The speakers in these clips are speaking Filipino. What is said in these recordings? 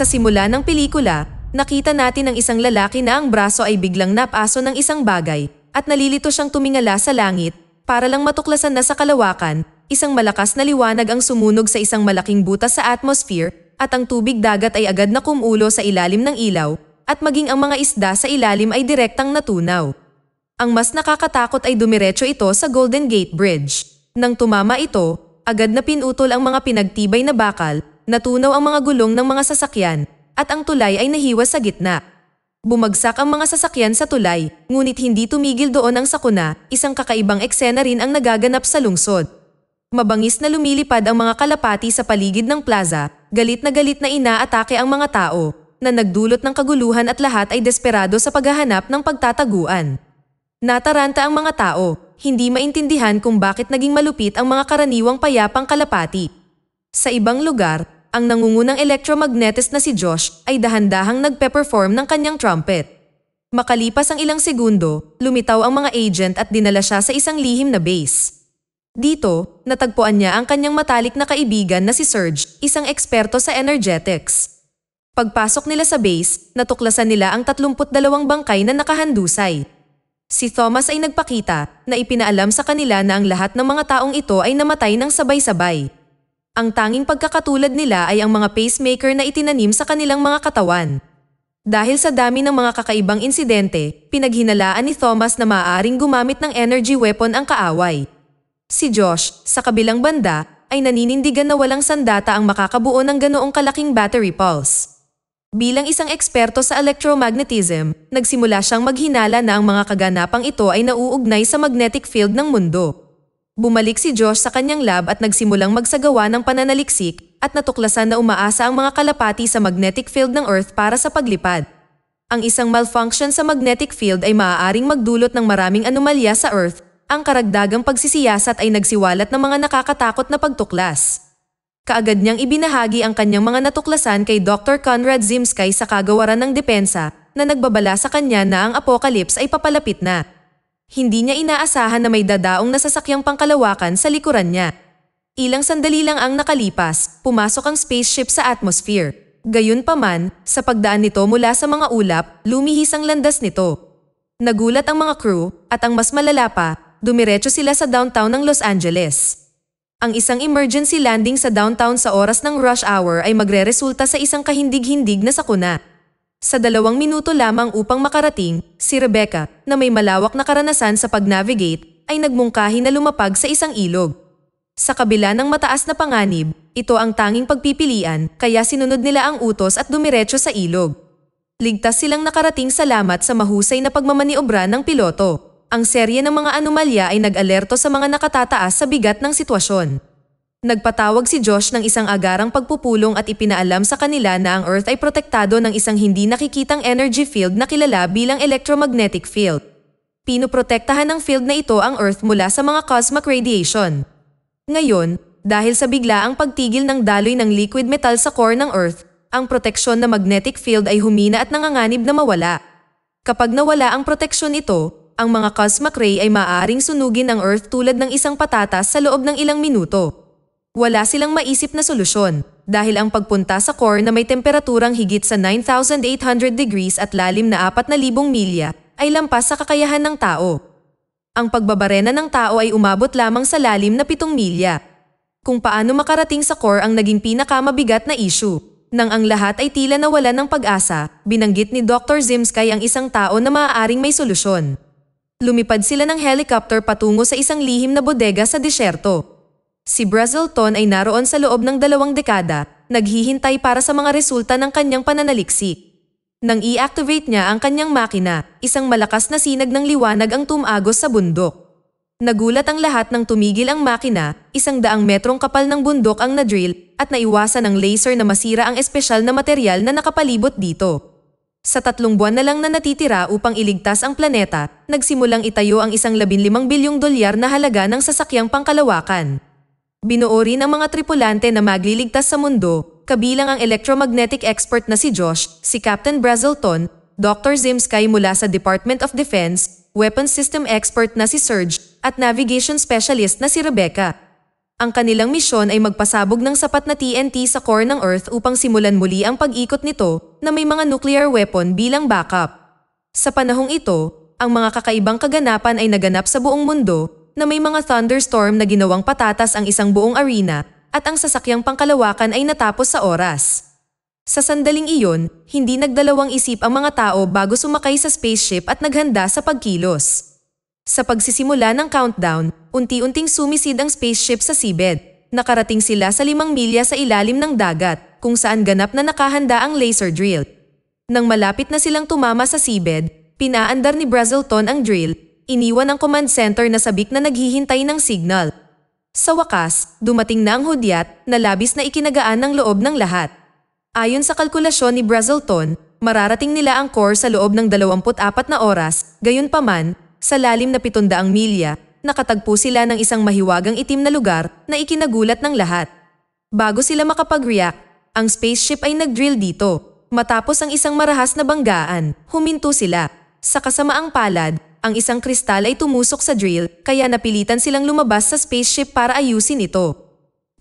Sa simula ng pelikula, nakita natin ang isang lalaki na ang braso ay biglang napaso ng isang bagay at nalilito siyang tumingala sa langit para lang matuklasan na sa kalawakan, isang malakas na liwanag ang sumunog sa isang malaking butas sa atmosphere at ang tubig dagat ay agad na kumulo sa ilalim ng ilaw at maging ang mga isda sa ilalim ay direktang natunaw. Ang mas nakakatakot ay dumiretso ito sa Golden Gate Bridge. Nang tumama ito, agad na pinutol ang mga pinagtibay na bakal, natunaw ang mga gulong ng mga sasakyan, at ang tulay ay nahiwa sa gitna. Bumagsak ang mga sasakyan sa tulay, ngunit hindi tumigil doon ang sakuna, isang kakaibang eksena rin ang nagaganap sa lungsod. Mabangis na lumilipad ang mga kalapati sa paligid ng plaza, galit na inaatake ang mga tao, na nagdulot ng kaguluhan at lahat ay desperado sa paghahanap ng pagtataguan. Nataranta ang mga tao, hindi maintindihan kung bakit naging malupit ang mga karaniwang payapang kalapati. Sa ibang lugar, ang nangungunang electromagnetist na si Josh ay dahan-dahang nagpe-perform ng kanyang trumpet. Makalipas ang ilang segundo, lumitaw ang mga agent at dinala siya sa isang lihim na base. Dito, natagpuan niya ang kanyang matalik na kaibigan na si Serge, isang eksperto sa energetics. Pagpasok nila sa base, natuklasan nila ang 32 bangkay na nakahandusay. Si Thomas ay nagpakita na ipinaalam sa kanila na ang lahat ng mga taong ito ay namatay ng sabay-sabay. Ang tanging pagkakatulad nila ay ang mga pacemaker na itinanim sa kanilang mga katawan. Dahil sa dami ng mga kakaibang insidente, pinaghinalaan ni Thomas na maaaring gumamit ng energy weapon ang kaaway. Si Josh, sa kabilang banda, ay naninindigan na walang sandata ang makakabuo ng ganoong kalaking battery pulse. Bilang isang eksperto sa electromagnetism, nagsimula siyang maghinala na ang mga kaganapang ito ay nauugnay sa magnetic field ng mundo. Bumalik si Josh sa kanyang lab at nagsimulang magsagawa ng pananaliksik at natuklasan na umaasa ang mga kalapati sa magnetic field ng Earth para sa paglipad. Ang isang malfunction sa magnetic field ay maaaring magdulot ng maraming anomalya sa Earth. Ang karagdagang pagsisiyasat ay nagsiwalat ng mga nakakatakot na pagtuklas. Kaagad niyang ibinahagi ang kanyang mga natuklasan kay Dr. Conrad Zimsky sa kagawaran ng depensa na nagbabala sa kanya na ang apocalypse ay papalapit na. Hindi niya inaasahan na may dadaong nasasakyang pangkalawakan sa likuran niya. Ilang sandali lang ang nakalipas, pumasok ang spaceship sa atmosphere. Gayunpaman, sa pagdaan nito mula sa mga ulap, lumihis ang landas nito. Nagulat ang mga crew at ang mas malala pa, dumiretso sila sa downtown ng Los Angeles. Ang isang emergency landing sa downtown sa oras ng rush hour ay magreresulta sa isang kahindig-hindig na sakuna. Sa 2 minuto lamang upang makarating, si Rebecca, na may malawak na karanasan sa pag-navigate, ay nagmungkahi na lumapag sa isang ilog. Sa kabila ng mataas na panganib, ito ang tanging pagpipilian, kaya sinunod nila ang utos at dumiretso sa ilog. Ligtas silang nakarating salamat sa mahusay na pagmamaniobra ng piloto. Ang serye ng mga anomalya ay nag-alerto sa mga nakatataas sa bigat ng sitwasyon. Nagpatawag si Josh ng isang agarang pagpupulong at ipinaalam sa kanila na ang Earth ay protektado ng isang hindi nakikitang energy field na kilala bilang electromagnetic field. Pinoprotektahan ng field na ito ang Earth mula sa mga cosmic radiation. Ngayon, dahil sa biglaang pagtigil ng daloy ng liquid metal sa core ng Earth, ang proteksyon na magnetic field ay humina at nanganganib na mawala. Kapag nawala ang proteksyon ito, ang mga cosmic ray ay maaaring sunugin ang Earth tulad ng isang patatas sa loob ng ilang minuto. Wala silang maisip na solusyon dahil ang pagpunta sa core na may temperaturang higit sa 9,800 degrees at lalim na 4,000 milya ay lampas sa kakayahan ng tao. Ang pagbabarena ng tao ay umabot lamang sa lalim na 7 milya. Kung paano makarating sa core ang naging pinakamabigat na issue. Nang ang lahat ay tila nawalan ng pag-asa, binanggit ni Dr. Zimsky ang isang tao na maaaring may solusyon. Lumipad sila ng helicopter patungo sa isang lihim na bodega sa disyerto. Si Brazelton ay naroon sa loob ng 2 dekada, naghihintay para sa mga resulta ng kanyang pananaliksik. Nang i-activate niya ang kanyang makina, isang malakas na sinag ng liwanag ang tumagos sa bundok. Nagulat ang lahat nang tumigil ang makina, 100 metrong kapal ng bundok ang na-drill at naiwasan ng laser na masira ang espesyal na material na nakapalibot dito. Sa 3 buwan na lang na natitira upang iligtas ang planeta, nagsimulang itayo ang isang $15 bilyong na halaga ng sasakyang pangkalawakan. Binuo rin ang mga tripulante na magliligtas sa mundo, kabilang ang electromagnetic expert na si Josh, si Captain Brazelton, Dr. Zimsky mula sa Department of Defense, weapons system expert na si Serge, at navigation specialist na si Rebecca. Ang kanilang misyon ay magpasabog ng sapat na TNT sa core ng Earth upang simulan muli ang pag-ikot nito na may mga nuclear weapon bilang backup. Sa panahong ito, ang mga kakaibang kaganapan ay naganap sa buong mundo na may mga thunderstorm na ginawang patatas ang isang buong arena at ang sasakyang pangkalawakan ay natapos sa oras. Sa sandaling iyon, hindi nagdalawang isip ang mga tao bago sumakay sa spaceship at naghanda sa pagkilos. Sa pagsisimula ng countdown, unti-unting sumisid ang spaceship sa seabed. Nakarating sila sa 5 milya sa ilalim ng dagat, kung saan ganap na nakahanda ang laser drill. Nang malapit na silang tumama sa seabed, pinaandar ni Brazelton ang drill, iniwan ang command center na sabik na naghihintay ng signal. Sa wakas, dumating na ang hudyat na labis na ikinagaan ng loob ng lahat. Ayon sa kalkulasyon ni Brazelton, mararating nila ang core sa loob ng 24 na oras, gayunpaman, sa lalim na 700 milya, nakatagpo sila ng isang mahiwagang itim na lugar na ikinagulat ng lahat. Bago sila makapag-react, ang spaceship ay nag-drill dito. Matapos ang isang marahas na banggaan, huminto sila. Sa kasamaang palad, ang isang kristal ay tumusok sa drill kaya napilitan silang lumabas sa spaceship para ayusin ito.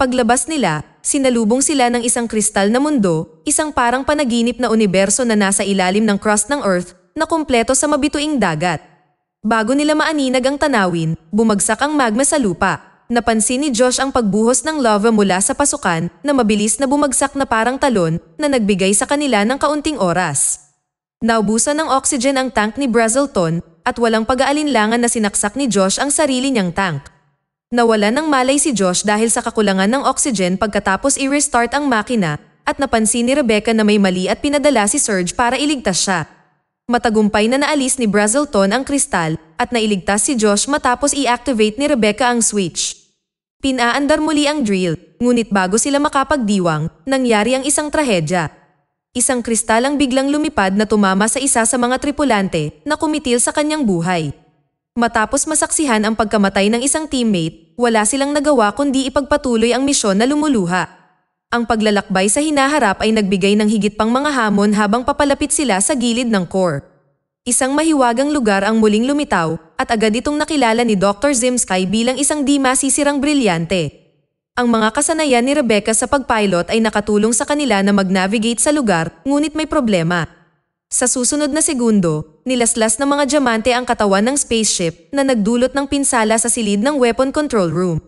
Paglabas nila, sinalubong sila ng isang kristal na mundo, isang parang panaginip na universo na nasa ilalim ng crust ng Earth na kumpleto sa mabituing dagat. Bago nila maaninag ang tanawin, bumagsak ang magma sa lupa. Napansin ni Josh ang pagbuhos ng lava mula sa pasukan na mabilis na bumagsak na parang talon na nagbigay sa kanila ng kaunting oras. Naubusan ng oxygen ang tank ni Brazelton at walang pag-aalinlangan na sinaksak ni Josh ang sarili niyang tank. Nawalan ng malay si Josh dahil sa kakulangan ng oxygen pagkatapos i-restart ang makina at napansin ni Rebecca na may mali at pinadala si Serge para iligtas siya. Matagumpay na naalis ni Brazelton ang kristal at nailigtas si Josh matapos i-activate ni Rebecca ang switch. Pinaandar muli ang drill, ngunit bago sila makapagdiwang, nangyari ang isang trahedya. Isang kristal ang biglang lumipad na tumama sa isa sa mga tripulante na kumitil sa kanyang buhay. Matapos masaksihan ang pagkamatay ng isang teammate, wala silang nagawa kundi ipagpatuloy ang misyon na lumuluha. Ang paglalakbay sa hinaharap ay nagbigay ng higit pang mga hamon habang papalapit sila sa gilid ng core. Isang mahiwagang lugar ang muling lumitaw at agad itong nakilala ni Dr. Zimsky bilang isang di masisirang brilyante. Ang mga kasanayan ni Rebecca sa pagpilot ay nakatulong sa kanila na mag-navigate sa lugar, ngunit may problema. Sa susunod na segundo, nilaslas ng mga diamante ang katawan ng spaceship na nagdulot ng pinsala sa silid ng weapon control room.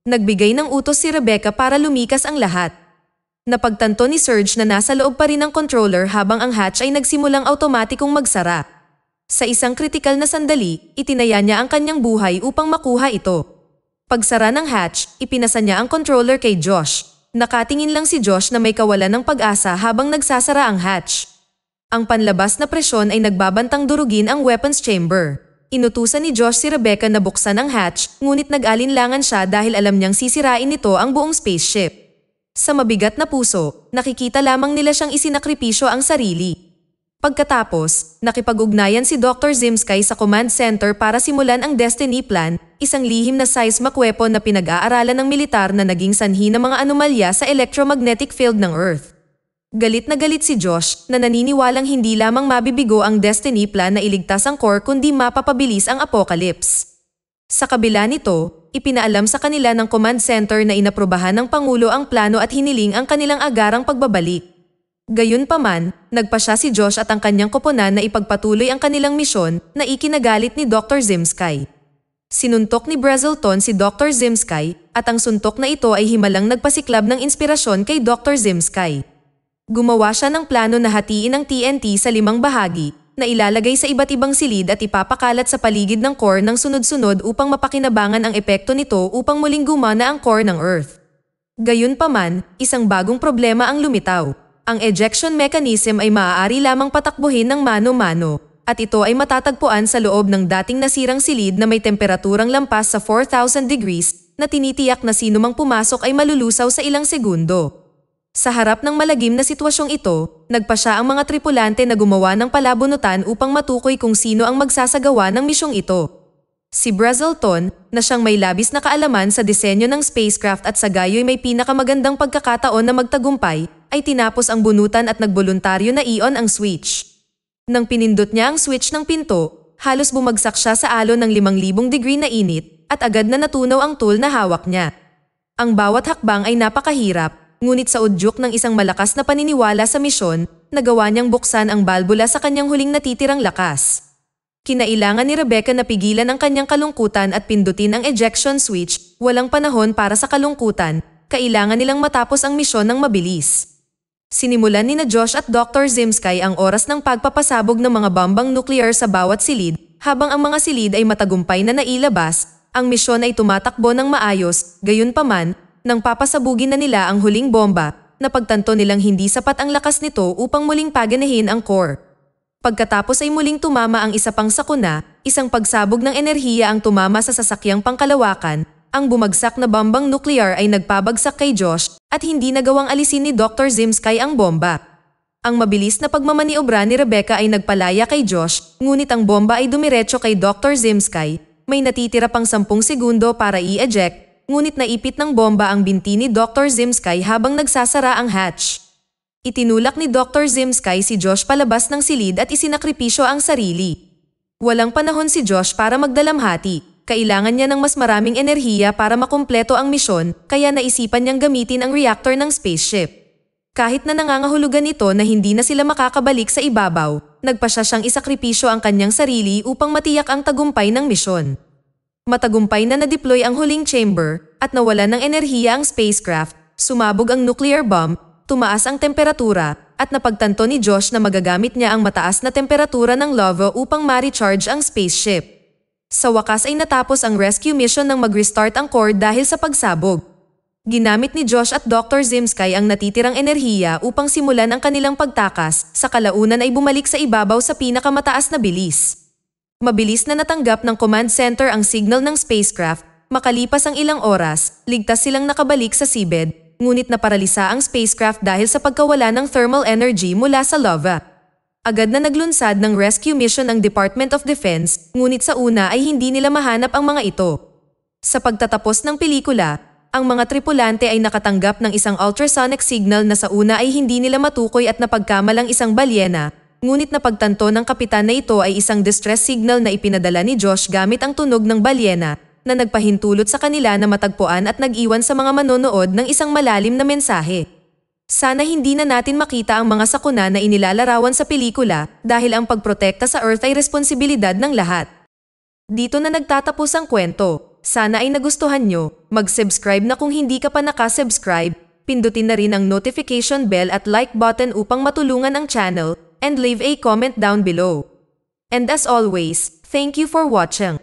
Nagbigay ng utos si Rebecca para lumikas ang lahat. Napagtanto ni Serge na nasa loob pa rin ang controller habang ang hatch ay nagsimulang automatikong magsara. Sa isang kritikal na sandali, itinaya niya ang kanyang buhay upang makuha ito. Pagsara ng hatch, ipinasa niya ang controller kay Josh. Nakatingin lang si Josh na may kawalan ng pag-asa habang nagsasara ang hatch. Ang panlabas na presyon ay nagbabantang durugin ang weapons chamber. Inutusan ni Josh si Rebecca na buksan ang hatch, ngunit nag-alinlangan siya dahil alam niyang sisirain nito ang buong spaceship. Sa mabigat na puso, nakikita lamang nila siyang isinakripisyo ang sarili. Pagkatapos, nakipag-ugnayan si Dr. Zimsky sa command center para simulan ang Destiny Plan, isang lihim na seismic weapon na pinag-aaralan ng militar na naging sanhi ng mga anomalya sa electromagnetic field ng Earth. Galit na galit si Josh na naniniwalang hindi lamang mabibigo ang Destiny Plan na iligtas ang core kundi mapapabilis ang apocalypse. Sa kabila nito, ipinaalam sa kanila ng command center na inaprubahan ng Pangulo ang plano at hiniling ang kanilang agarang pagbabalik. Gayunpaman, nagpasya si Josh at ang kanyang koponan na ipagpatuloy ang kanilang misyon na ikinagalit ni Dr. Zimsky. Sinuntok ni Brazelton si Dr. Zimsky at ang suntok na ito ay himalang nagpasiklab ng inspirasyon kay Dr. Zimsky. Gumawa siya ng plano na hatiin ang TNT sa 5 bahagi na ilalagay sa iba't ibang silid at ipapakalat sa paligid ng core ng sunod-sunod upang mapakinabangan ang epekto nito upang muling gumana ang core ng Earth. Gayunpaman, isang bagong problema ang lumitaw. Ang ejection mechanism ay maaari lamang patakbuhin ng mano-mano, at ito ay matatagpuan sa loob ng dating nasirang silid na may temperaturang lampas sa 4,000 degrees na tinitiyak na sino mang pumasok ay malulusaw sa ilang segundo. Sa harap ng malagim na sitwasyong ito, nagpasya ang mga tripulante na gumawa ng palabunutan upang matukoy kung sino ang magsasagawa ng misyong ito. Si Brazelton, na siyang may labis na kaalaman sa disenyo ng spacecraft at sa gayo'y may pinakamagandang pagkakataon na magtagumpay, ay tinapos ang bunutan at nagboluntaryo na i-on ang switch. Nang pinindot niya ang switch ng pinto, halos bumagsak siya sa alon ng 5,000 degree na init at agad na natunaw ang tool na hawak niya. Ang bawat hakbang ay napakahirap, ngunit sa udyok ng isang malakas na paniniwala sa misyon, nagawa niyang buksan ang balbula sa kanyang huling natitirang lakas. Kinailangan ni Rebecca na pigilan ang kanyang kalungkutan at pindutin ang ejection switch, walang panahon para sa kalungkutan, kailangan nilang matapos ang misyon ng mabilis. Sinimulan ni Josh at Dr. Zimsky ang oras ng pagpapasabog ng mga bombang nuclear sa bawat silid, habang ang mga silid ay matagumpay na nailabas, ang misyon ay tumatakbo ng maayos, gayunpaman, nang papasabugin na nila ang huling bomba, napagtanto nilang hindi sapat ang lakas nito upang muling paganahin ang core. Pagkatapos ay muling tumama ang isa pang sakuna, isang pagsabog ng enerhiya ang tumama sa sasakyang pangkalawakan, ang bumagsak na bombang nuclear ay nagpabagsak kay Josh at hindi nagawang alisin ni Dr. Zimsky ang bomba. Ang mabilis na pagmamaniobra ni Rebecca ay nagpalaya kay Josh, ngunit ang bomba ay dumiretso kay Dr. Zimsky, may natitira pang 10 segundo para i-eject, ngunit naipit ng bomba ang binti ni Dr. Zimsky habang nagsasara ang hatch. Itinulak ni Dr. Zimsky si Josh palabas ng silid at isinakripisyo ang sarili. Walang panahon si Josh para magdalamhati, kailangan niya ng mas maraming enerhiya para makumpleto ang misyon, kaya naisipan niyang gamitin ang reactor ng spaceship. Kahit na nangangahulugan ito na hindi na sila makakabalik sa ibabaw, nagpasya siyang isakripisyo ang kanyang sarili upang matiyak ang tagumpay ng misyon. Matagumpay na na-deploy ang huling chamber at nawalan ng enerhiya ang spacecraft, sumabog ang nuclear bomb, tumaas ang temperatura at napagtanto ni Josh na magagamit niya ang mataas na temperatura ng lava upang ma-recharge ang spaceship. Sa wakas ay natapos ang rescue mission nang mag-restart ang core dahil sa pagsabog. Ginamit ni Josh at Dr. Zimsky ang natitirang enerhiya upang simulan ang kanilang pagtakas, sa kalaunan ay bumalik sa ibabaw sa pinakamataas na bilis. Mabilis na natanggap ng command center ang signal ng spacecraft, makalipas ang ilang oras, ligtas silang nakabalik sa seabed, ngunit naparalisa ang spacecraft dahil sa pagkawala ng thermal energy mula sa lava. Agad na naglunsad ng rescue mission ang Department of Defense, ngunit sa una ay hindi nila mahanap ang mga ito. Sa pagtatapos ng pelikula, ang mga tripulante ay nakatanggap ng isang ultrasonic signal na sa una ay hindi nila matukoy at napagkamalang isang balyena, ngunit napagtanto ng kapitan na ito ay isang distress signal na ipinadala ni Josh gamit ang tunog ng balyena, na nagpahintulot sa kanila na matagpuan at nag-iwan sa mga manonood ng isang malalim na mensahe. Sana hindi na natin makita ang mga sakuna na inilalarawan sa pelikula dahil ang pagprotekta sa Earth ay responsibilidad ng lahat. Dito na nagtatapos ang kwento. Sana ay nagustuhan nyo. Mag-subscribe na kung hindi ka pa nakasubscribe. Pindutin na rin ang notification bell at like button upang matulungan ang channel, and leave a comment down below. And as always, thank you for watching.